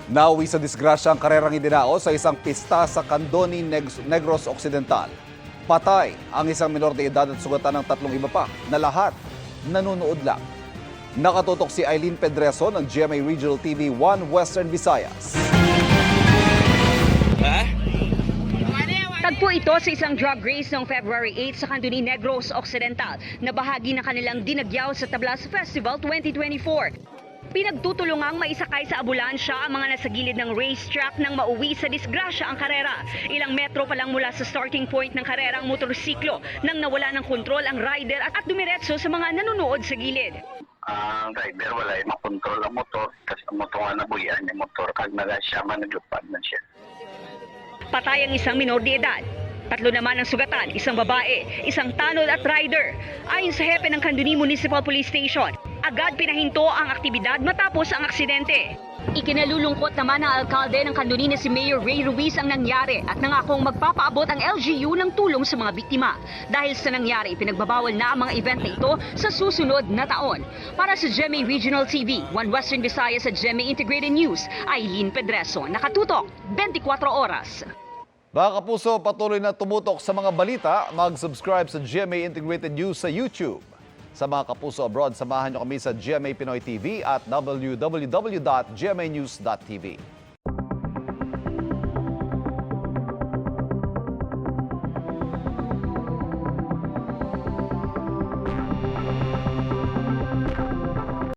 Nauwi sa disgrasya ang karerang idinao sa isang pista sa Candoni, Negros Occidental. Patay ang isang minor de edad at sugatan ng 3 iba pa na lahat nanonood lang. Nakatutok si Eileen Pedreso ng GMA Regional TV 1 Western Visayas. Tagpo ito sa isang drug race noong February 8 sa Candoni, Negros Occidental na bahagi ng kanilang dinagyaw sa Tablas Festival 2024. Pinagtutulungang maisakay sa ambulansya ang mga nasa gilid ng racetrack nang mauwi sa disgrasya ang karera. Ilang metro pa lang mula sa starting point ng karera ang motorsiklo nang nawala ng kontrol ang rider at dumiretso sa mga nanonood sa gilid. Ang rider wala yung makontrol ang motor kasi ang motor nga nabuyan yung motor kag naga siya managupad na siya. Patay ang isang minor de edad. 3 naman ang sugatan, isang babae, isang tanod at rider. Ayon sa hepe ng Candoni Municipal Police Station, agad pinahinto ang aktibidad matapos ang aksidente. Ikinalulungkot naman ng alkalde ng Candoni na si Mayor Ray Ruiz ang nangyari at nangakong magpapaabot ang LGU ng tulong sa mga biktima. Dahil sa nangyari, pinagbabawal na ang mga event na ito sa susunod na taon. Para sa GMA Regional TV, 1 Western Visayas at GMA Integrated News, Eileen Pedreso, nakatutok 24 oras. Mga kapuso, patuloy na tumutok sa mga balita. Mag-subscribe sa GMA Integrated News sa YouTube. Sa mga kapuso abroad, samahan nyo kami sa GMA Pinoy TV at www.gmanews.tv.